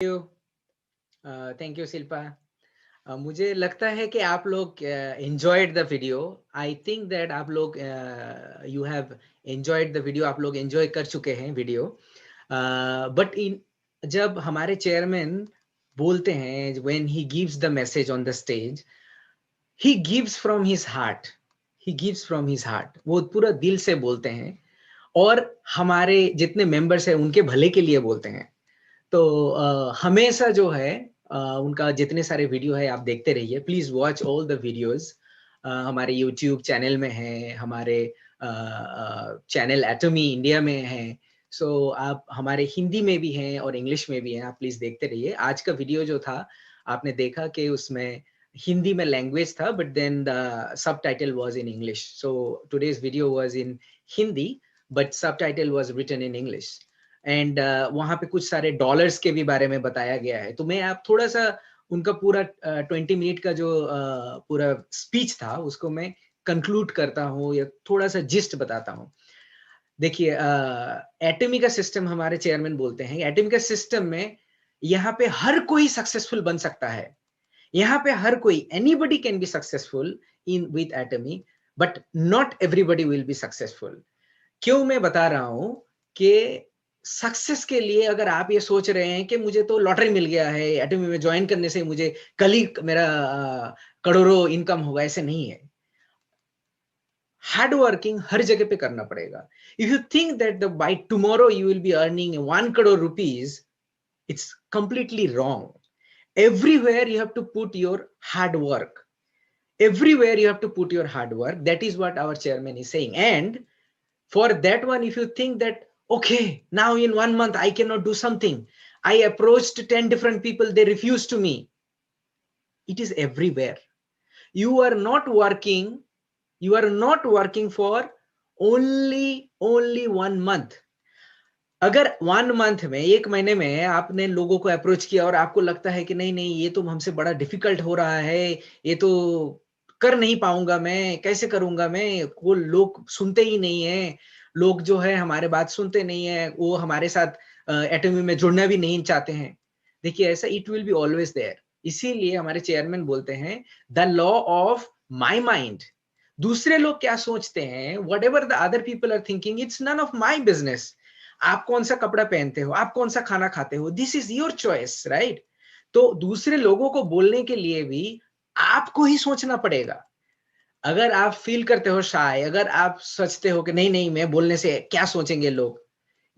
Thank you Shilpa. मुझे लगता है कि आप लोग enjoyed the video. I think that आप लोग you have enjoyed the video, आप लोग एंजॉय कर चुके हैं वीडियो। बट इन जब हमारे चेयरमैन बोलते हैं, when he gives the message on the stage, he gives from his heart, he gives from his heart, वो पूरा दिल से बोलते हैं और हमारे जितने मेंबर्स हैं उनके भले के लिए बोलते हैं। तो हमेशा जो है उनका जितने सारे वीडियो है आप देखते रहिए, please watch all the videos. हमारे यूट्यूब चैनल में है, हमारे चैनल एटमी इंडिया में है। सो आप हमारे हिंदी में भी हैं और इंग्लिश में भी हैं, आप प्लीज देखते रहिए। आज का वीडियो जो था आपने देखा कि उसमें हिंदी में लैंग्वेज था, but then the subtitle was in English. So today's video was in Hindi but subtitle was written in English. And वहां पे कुछ सारे डॉलर्स के भी बारे में बताया गया है। तो मैं आप थोड़ा सा उनका पूरा 20 मिनट का जो पूरा स्पीच था उसको मैं कंक्लूड करता हूँ या थोड़ा सा जिस्ट बताता हूँ। देखिए, एटमी का सिस्टम हमारे चेयरमैन बोलते हैं, एटमी का सिस्टम में यहाँ पे हर कोई सक्सेसफुल बन सकता है। यहाँ पे हर कोई, anybody can be successful in with Atomy, but not everybody will be successful. क्यों मैं बता रहा हूं कि सक्सेस के लिए अगर आप ये सोच रहे हैं कि मुझे तो लॉटरी मिल गया है, एटमी में ज्वाइन करने से मुझे कल ही मेरा करोड़ों इनकम होगा, ऐसे नहीं है। हार्ड वर्किंग हर जगह पे करना पड़ेगा। If you think that the by tomorrow you will be earning 1 crore rupees, it's completely wrong. Everywhere you have to put your hard work. Everywhere you have to put your hard work. That is what our chairman is saying. And for that one, if you think that, okay, now in 1 month I cannot do something, I approached 10 different people, they refused to me. It is everywhere. You are not working, you are not working for only 1 month. अगर 1 month में, 1 महीने में आपने लोगों को approach किया और आपको लगता है कि नहीं नहीं ये तो हमसे बड़ा डिफिकल्ट हो रहा है, ये तो कर नहीं पाऊंगा, मैं कैसे करूंगा, मैं वो लोग सुनते ही नहीं है, लोग जो है हमारे बात सुनते नहीं है, वो हमारे साथ एटमी में जुड़ना भी नहीं चाहते हैं। देखिए ऐसा it will be always there. इसीलिए हमारे चेयरमैन बोलते हैं the law of my mind. दूसरे लोग क्या सोचते हैं, whatever the other people are thinking, it's none of my business. आप कौन सा कपड़ा पहनते हो, आप कौन सा खाना खाते हो, this is your choice, right. तो दूसरे लोगों को बोलने के लिए भी आपको ही सोचना पड़ेगा। अगर आप फील करते हो शाय, अगर आप सोचते हो कि नहीं नहीं मैं बोलने से क्या सोचेंगे लोग,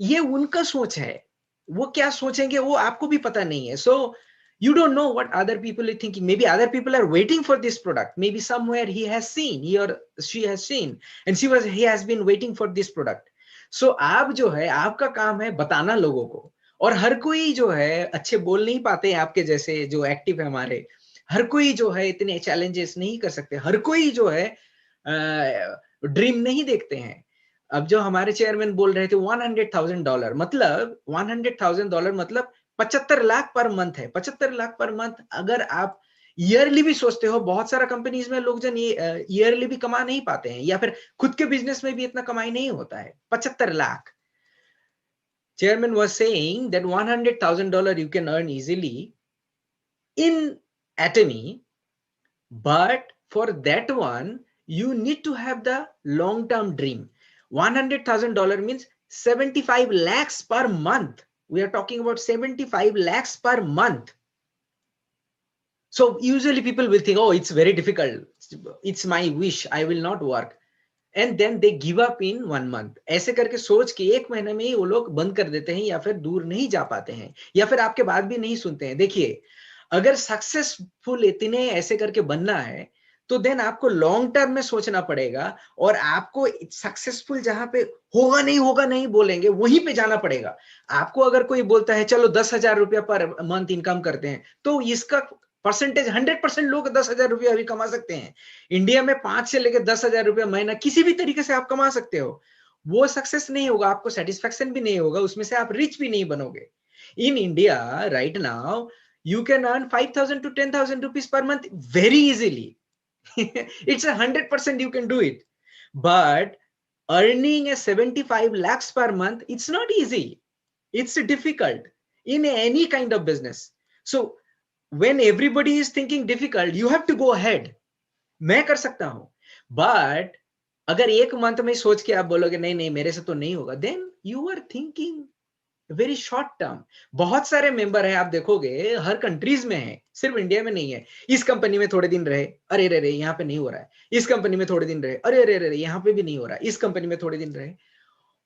ये उनका सोच है, वो क्या सोचेंगे वो आपको भी पता नहीं है। सो you don't know what other people are thinking. Maybe other people are waiting for this product, maybe somewhere he has seen, he or she has seen, and he has been waiting for this product. So आप जो है, आपका काम है बताना लोगों को। और हर कोई जो है अच्छे बोल नहीं पाते हैं, आपके जैसे जो एक्टिव है हमारे, हर कोई जो है इतने चैलेंजेस नहीं कर सकते, हर कोई जो है ड्रीम नहीं देखते हैं। अब जो हमारे चेयरमैन बोल रहे थे $100,000, मतलब $100,000 मतलब 75 लाख पर मंथ है। 75 लाख पर मंथ अगर आप ईयरली भी सोचते हो, बहुत सारा कंपनीज में लोग जन ईयरली भी कमा नहीं पाते हैं, या फिर खुद के बिजनेस में भी इतना कमाई नहीं होता है। 75 lakh. Chairman was saying that $100,000 you can earn easily in Atomy, but for that one you need to have the long-term dream. $100,000 means 75 lakhs per month. We are talking about 75 lakhs per month. So usually people will think, oh, it's very difficult, it's my wish, I will not work, and then they give up in 1 month. ऐसे करके सोच के 1 महीने में ही वो लोग बंद कर देते हैं, या फिर दूर नहीं जा पाते हैं, या फिर आपके बात भी नहीं सुनते हैं। देखिए, अगर सक्सेसफुल इतने ऐसे करके बनना है तो देन आपको लॉन्ग टर्म में सोचना पड़ेगा, और आपको सक्सेसफुल जहां पे होगा नहीं बोलेंगे वहीं पे जाना पड़ेगा। आपको अगर कोई बोलता है चलो 10,000 रुपया पर मंथ इनकम करते हैं, तो इसका परसेंटेज 100% लोग 10,000 रुपया अभी कमा सकते हैं। इंडिया में 5 से लेकर 10,000 रुपया महीना किसी भी तरीके से आप कमा सकते हो। वो सक्सेस नहीं होगा, आपको सेटिस्फैक्शन भी नहीं होगा, उसमें से आप रिच भी नहीं बनोगे। In India right now you can earn 5,000 to 10,000 rupees per month very easily. It's 100% you can do it. But earning a 75 lakhs per month, it's not easy. It's difficult. in any kind of business. So when everybody is thinking difficult, you have to go ahead. मैं कर सकता हूं, but अगर एक month में सोच के आप बोलोगे नहीं नहीं मेरे से तो नहीं होगा, then you are thinking very short term. बहुत सारे मेंबर हैं, आप देखोगे हर कंट्रीज में है, सिर्फ इंडिया में नहीं है. इस कंपनी में थोड़े दिन रहे, अरे रे रे यहाँ पे नहीं हो रहा है. इस कंपनी में थोड़े दिन रहे, अरे रे रे यहाँ पे भी नहीं हो रहा है. इस कंपनी में थोड़े दिन रहे,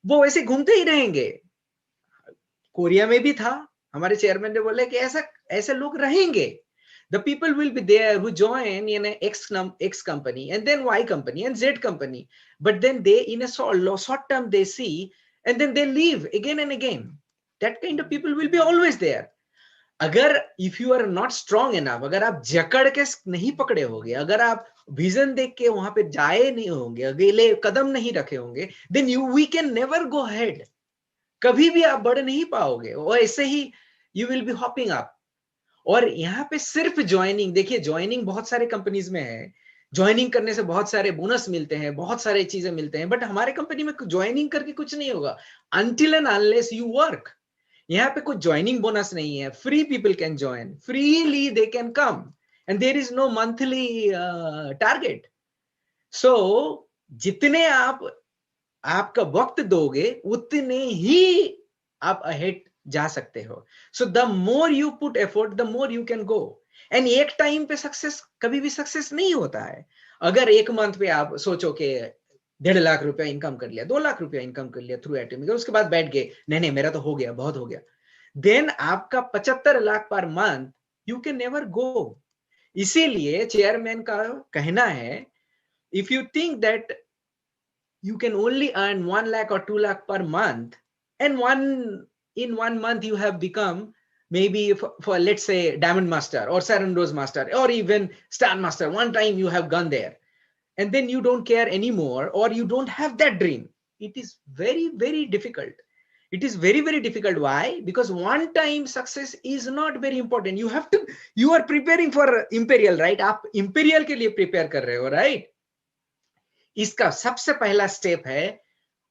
वो वैसे घूमते ही रहेंगे. कोरिया में भी था, हमारे चेयरमैन ने बोले कि ऐसा ऐसे लोग रहेंगे. The people will be there who join in an X company and then Y company and Z company, but then they in a short term they see and then they leave again and again. That kind of people will be always there. अगर if you are not strong enough, अगर आप जकड़ के नहीं पकड़े होंगे, अगर आप विजन देख के वहां पे जाए नहीं होंगे, अगले कदम नहीं रखे होंगे, then we can never go ahead. कभी भी आप बढ़ नहीं पाओगे, और ऐसे ही you will be hopping up. और यहाँ पे सिर्फ ज्वाइनिंग, देखिए ज्वाइनिंग बहुत सारे कंपनीज में है, ज्वाइनिंग करने से बहुत सारे बोनस मिलते हैं, बहुत सारे चीजें मिलते हैं, बट हमारे कंपनी में ज्वाइनिंग करके कुछ नहीं होगा until and unless you work. यहाँ पे कुछ ज्वाइनिंग बोनस नहीं है, free people can join, freely they can come and there is no monthly target. So जितने आप आपका वक्त दोगे उतने ही आप अहेड जा सकते हो. So the more you put effort the more you can go. And एक टाइम पे सक्सेस कभी भी सक्सेस नहीं होता है. अगर एक मंथ पे आप सोचो कि 1.5 लाख रुपया इनकम कर लिया, 2 लाख रुपया इनकम कर लिया थ्रू एटीएम, उसके बाद बैठ गए नहीं नहीं मेरा तो हो गया, बहुत हो गया, देन आपका 75 lakh per month you can never go. इसीलिए चेयरमैन का कहना है, if you think that you can only earn 1 lakh or 2 lakh per month, and in 1 month you have become maybe for let's say Diamond Master or Saran Rose Master or even Star Master. One time you have gone there and then you don't care anymore, or you don't have that dream. It is very, very difficult. It is very, very difficult. Why? Because one time success is not very important. You are preparing for Imperial, right? आप Imperial के लिए prepare कर रहे हो, right? इसका सबसे पहला step है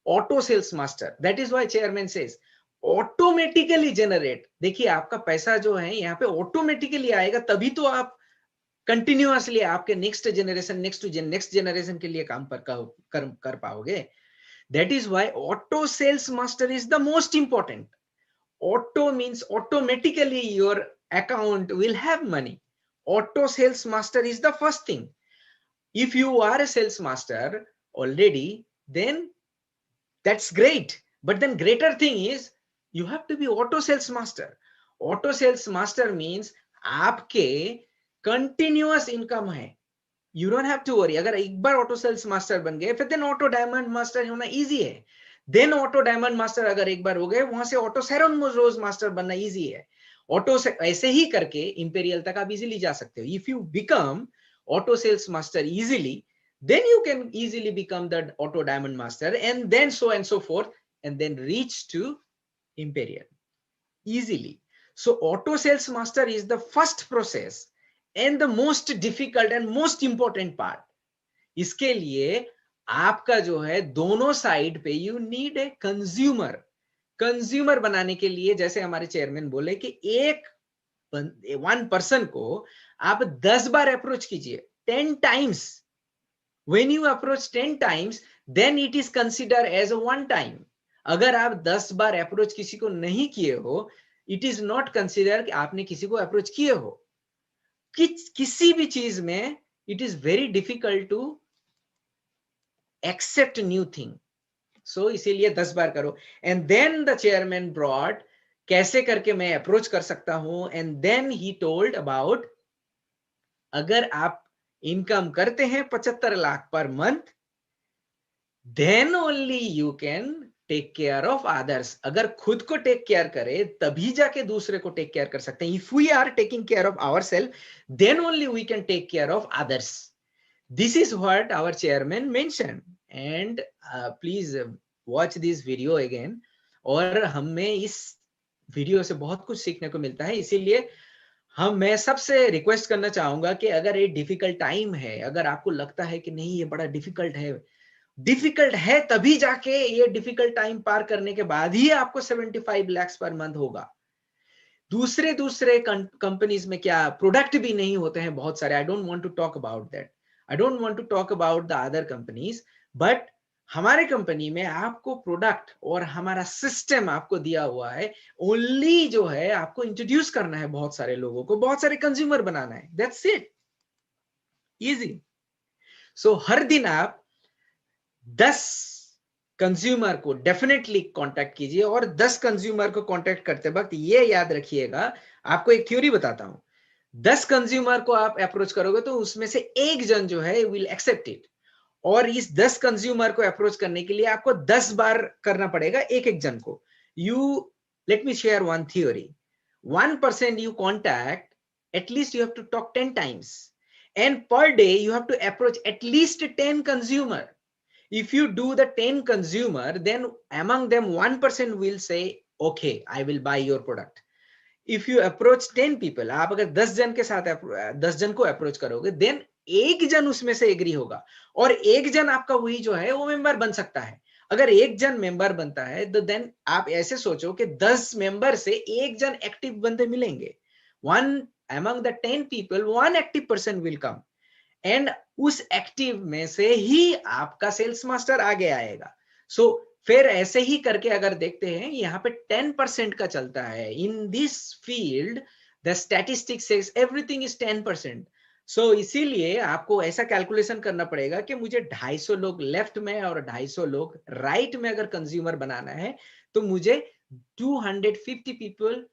auto sales master. That is why chairman says automatically generate. देखिए आपका पैसा जो है यहाँ पे ऑटोमेटिकली आएगा, तभी तो आप कंटिन्यूअसली आपके नेक्स्ट जनरेशन के लिए काम कर पाओगे. That is why auto sales master is the most important. Auto means automatically your account will have money. Auto sales master is the first thing. If you are a sales master already, then that's great. But then greater thing is you have to be auto sales master. Auto sales master means आपके continuous income है. You don't have to worry. अगर एक बार auto sales master बन गए, फिर then auto diamond master होना easy है. Then auto diamond master अगर एक बार हो गए, वहां से auto Saran Rose master बनना easy है. ऑटो से ऐसे ही करके इंपेरियल तक आप इजीली जा सकते हो. If you become auto sales master easily, then you can easily become the auto diamond master, and then so and so forth, and then reach to Imperial easily. So auto sales master is the first process and the most difficult and most important part. इसके लिए आपका जो है दोनों side पे you need a consumer बनाने के लिए, जैसे हमारे चेयरमैन बोले कि one person को आप 10 बार अप्रोच कीजिए, 10 times. When you approach 10 times, then it is considered as a one time. अगर आप 10 बार अप्रोच किसी को नहीं किए हो, it is not considered कि आपने किसी को अप्रोच किए हो. किसी भी चीज में it is very difficult to accept new thing. So इसीलिए 10 बार करो. And then the chairman brought कैसे करके मैं अप्रोच कर सकता हूं, and then he told about अगर आप इनकम करते हैं 75 lakh per month, then only you can take care of others. अगर खुद को टेक केयर करे तभी जाके दूसरे को टेक केयर कर सकते हैं. If we are taking care of ourselves, then only we can take care of others. This is what our chairman mentioned. And please watch this video again. और हमें इस वीडियो से बहुत कुछ सीखने को मिलता है. इसीलिए मैं सबसे रिक्वेस्ट करना चाहूंगा कि अगर ये डिफिकल्ट टाइम है, अगर आपको लगता है कि नहीं ये बड़ा डिफिकल्ट है तभी जाके ये डिफिकल्ट टाइम पार करने के बाद ही आपको 75 लाख पर मंथ होगा. दूसरे दूसरे कंपनीज में क्या प्रोडक्ट भी नहीं होते हैं बहुत सारे. I don't want to talk about that. I don't want to talk about the other companies, but हमारे कंपनी में आपको प्रोडक्ट और हमारा सिस्टम आपको दिया हुआ है. ओनली जो है आपको इंट्रोड्यूस करना है बहुत सारे लोगों को, बहुत सारे कंज्यूमर बनाना है. That's it, easy. सो हर दिन आप 10 कंज्यूमर को डेफिनेटली कांटेक्ट कीजिए, और 10 कंज्यूमर को कांटेक्ट करते वक्त ये याद रखिएगा, आपको एक थ्योरी बताता हूं. 10 कंज्यूमर को आप अप्रोच करोगे तो उसमें से एक जन जो है विल एक्सेप्ट इट, और इस 10 कंज्यूमर को अप्रोच करने के लिए आपको 10 बार करना पड़ेगा एक एक जन को. You let me share one theory. 1% you contact, at least you have to talk 10 times, and per day you have to approach at least 10 consumer. If you do the 10 consumer, then among them 1% will say okay, I will buy your product. If you approach 10 people, आप अगर 10 जन के साथ 10 जन को approach करोगे, then एक जन उसमें से एग्री होगा, और एक जन आपका वही जो है वो मेंबर बन सकता है. अगर एक जन मेंबर बनता है तो देन आप ऐसे सोचो कि 10 मेंबर से एक जन एक्टिव बंदे मिलेंगे. One among the 10 people, one active person will come, and उस एक्टिव में से ही आपका सेल्स मास्टर आगे आएगा. सो फिर ऐसे ही करके अगर देखते हैं, यहाँ पे 10% का चलता है. In this field the statistics says everything is 10%. सो इसीलिए आपको ऐसा कैलकुलेशन करना पड़ेगा कि मुझे 250 लोग लेफ्ट में और 250 लोग राइट में अगर कंज्यूमर बनाना है, तो मुझे 250 पीपल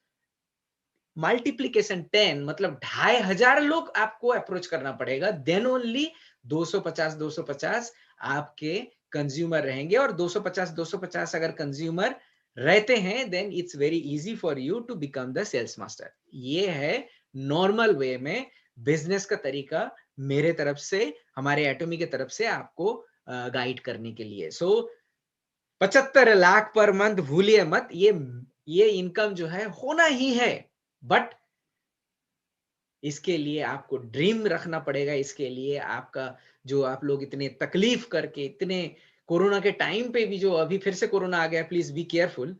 मल्टीप्लीकेशन 10, मतलब 2500 लोग आपको अप्रोच करना पड़ेगा. देन ओनली 250 आपके कंज्यूमर रहेंगे, और 250 अगर कंज्यूमर रहते हैं, then it's very easy for you to become the sales master. ये है नॉर्मल वे में बिजनेस का तरीका मेरे तरफ से, हमारे एटॉमी के तरफ से आपको गाइड करने के लिए. सो 75 लाख पर मंथ भूलिए मत, ये इनकम जो है होना ही है, बट इसके लिए आपको ड्रीम रखना पड़ेगा. इसके लिए आपका जो आप लोग इतने तकलीफ करके, इतने कोरोना के टाइम पे भी, जो अभी फिर से कोरोना आ गया, प्लीज बी केयरफुल,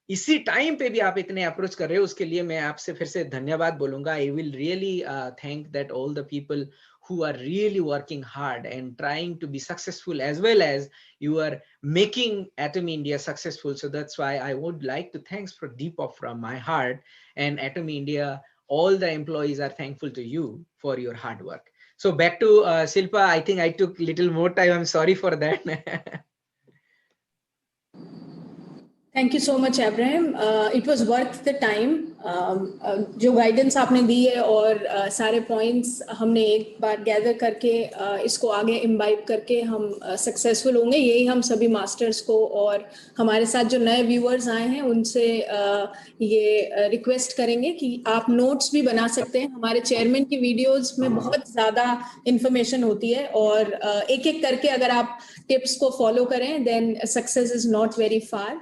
इसी टाइम पे भी आप इतने अप्रोच कर रहे हो, उसके लिए मैं आपसे फिर से धन्यवाद बोलूंगा. I will really thank that all the people who are really working hard and trying to be successful, as well as you are making Atomy India successful. So that's why I would like to thanks for deep of from my heart, and Atomy India, all the employees are thankful to you for your hard work. So back to Silpa. I think I took little more time. I'm sorry for that. Thank you so much, Abraham. It was worth the time. जो guidance आपने दी है और सारे points हमने एक बार gather करके इसको आगे इम्बाइब करके हम सक्सेसफुल होंगे. यही हम सभी मास्टर्स को और हमारे साथ जो नए व्यूअर्स आए हैं उनसे ये रिक्वेस्ट करेंगे कि आप नोट्स भी बना सकते हैं. हमारे चेयरमैन की वीडियोस में बहुत ज़्यादा इंफॉर्मेशन होती है, और एक एक करके अगर आप टिप्स को फॉलो करें, then success is not very far.